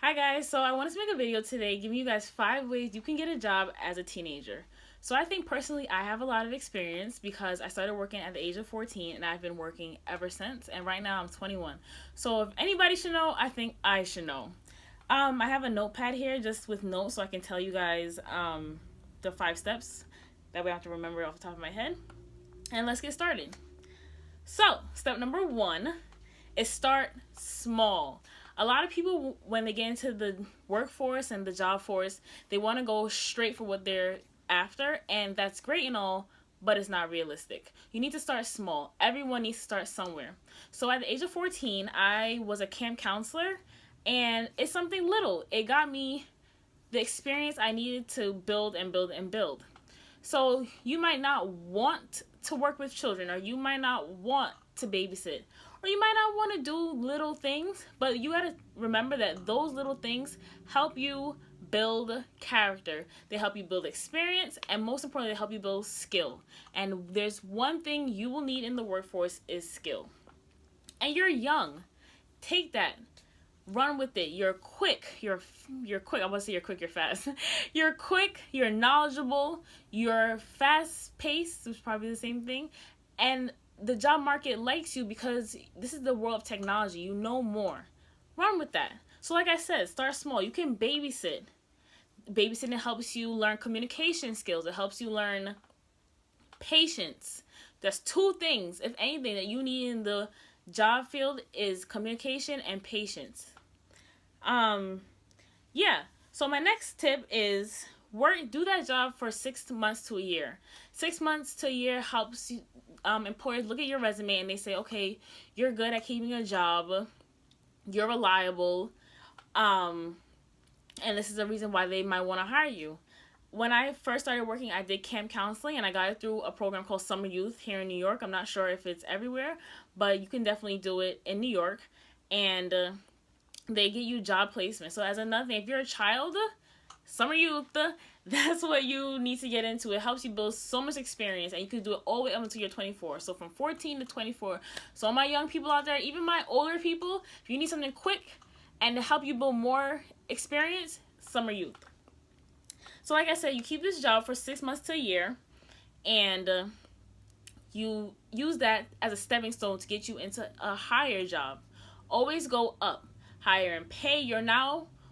Hi guys, so I wanted to make a video today giving you guys 5 ways you can get a job as a teenager. So I think personally I have a lot of experience because I started working at the age of 14 and I've been working ever since, and right now I'm 21. So if anybody should know, I think I should know. I have a notepad here just with notes so I can tell you guys the 5 steps. That way I have to remember it off the top of my head. And let's get started. So, step number 1 is start small. A lot of people, when they get into the workforce and the job force, they want to go straight for what they're after, and that's great and all, but it's not realistic. You need to start small. Everyone needs to start somewhere. So at the age of 14, I was a camp counselor, and it's something little. It got me the experience I needed to build and build and build. So you might not want to work with children, or you might not want to babysit, or you might not want to do little things, but you got to remember that those little things help you build character. They help you build experience, and most importantly, they help you build skill. And there's one thing you will need in the workforce is skill. And you're young. Take that. Run with it. You're quick. You're quick. I want to say you're quick, you're fast. You're quick, you're knowledgeable, you're fast paced, which is probably the same thing. And the job market likes you because this is the world of technology. You know more. Run with that. So like I said, start small. You can babysit. Babysitting helps you learn communication skills. It helps you learn patience. There's 2 things, if anything, that you need in the job field is communication and patience. Yeah. So my next tip is do that job for 6 months to a year. 6 months to a year helps you, employers look at your resume and they say, okay, you're good at keeping a job, you're reliable, and this is the reason why they might want to hire you. When I first started working, I did camp counseling, and I got it through a program called Summer Youth here in New York. I'm not sure if it's everywhere, but you can definitely do it in New York, and they get you job placement. So as another thing, if you're a child, Summer Youth, that's what you need to get into. It helps you build so much experience, and you can do it all the way up until you're 24. So from 14 to 24. So all my young people out there, even my older people, if you need something quick and to help you build more experience, Summer Youth. So like I said, you keep this job for 6 months to a year, and you use that as a stepping stone to get you into a higher job. Always go up, higher in pay.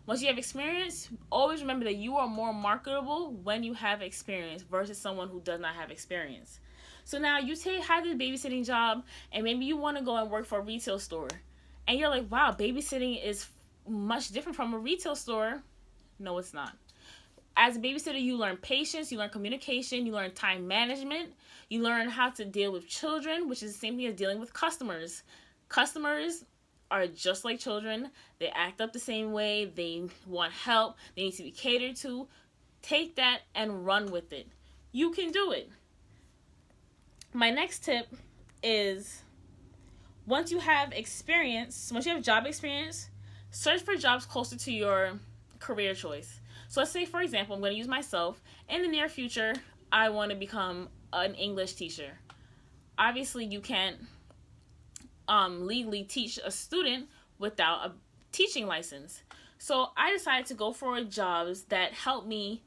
Once you have experience, always remember that you are more marketable when you have experience versus someone who does not have experience. So now you have this babysitting job, and maybe you want to go and work for a retail store. And you're like, wow, babysitting is much different from a retail store. No, it's not. As a babysitter, you learn patience, you learn communication, you learn time management, you learn how to deal with children, which is the same thing as dealing with customers. Customers are just like children. They act up the same way. They want help. They need to be catered to. Take that and run with it. You can do it. My next tip is once you have job experience, search for jobs closer to your career choice. So let's say, for example, I'm going to use myself. In the near future, I want to become an English teacher. Obviously, you can't legally teach a student without a teaching license. So I decided to go for jobs that help me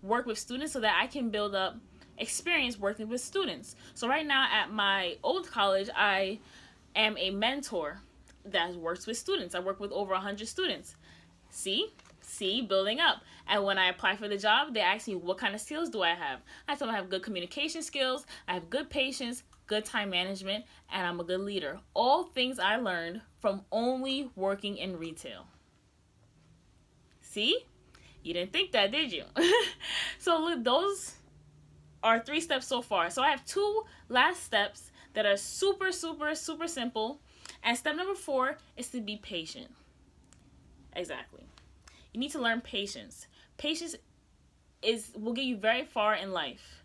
work with students so that I can build up experience working with students. So right now at my old college, I am a mentor that works with students. I work with over 100 students. See, building up. And when I apply for the job, they ask me, what kind of skills do I have? I told them I have good communication skills, I have good patience, good time management, and I'm a good leader. All things I learned from only working in retail. See? You didn't think that, did you? So look, those are 3 steps so far. So I have 2 last steps that are super, super, super simple. And step number 4 is to be patient. Exactly. You need to learn patience. Patience will get you very far in life.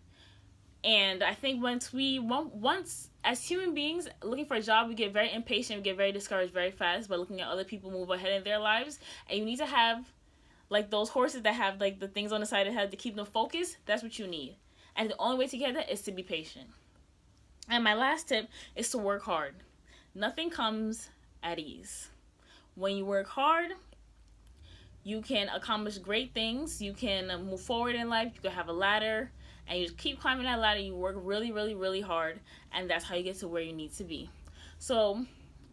And I think once as human beings looking for a job, we get very impatient, we get very discouraged very fast by looking at other people move ahead in their lives. And you need to have like those horses that have like the things on the side of the head to keep them focused. That's what you need. And the only way to get that is to be patient. And my last tip is to work hard. Nothing comes at ease. when you work hard, you can accomplish great things. You can move forward in life. You can have a ladder, and you just keep climbing that ladder. You work really, really, really hard, and that's how you get to where you need to be. So,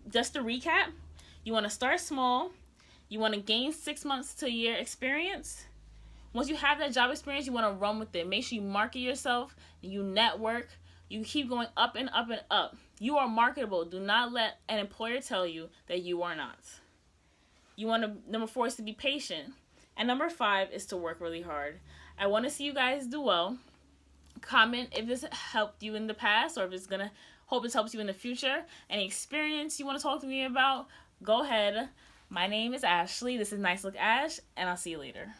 just to recap, you want to start small. You want to gain 6 months to a year experience. Once you have that job experience, you want to run with it. Make sure you market yourself, you network, you keep going up and up and up. You are marketable. Do not let an employer tell you that you are not. You want to, number 4 is to be patient. And number 5 is to work really hard. I want to see you guys do well. Comment if this helped you in the past, or if it's gonna, hope this helps you in the future. Any experience you want to talk to me about, go ahead. My name is Ashley. This is Nicelookash, and I'll see you later.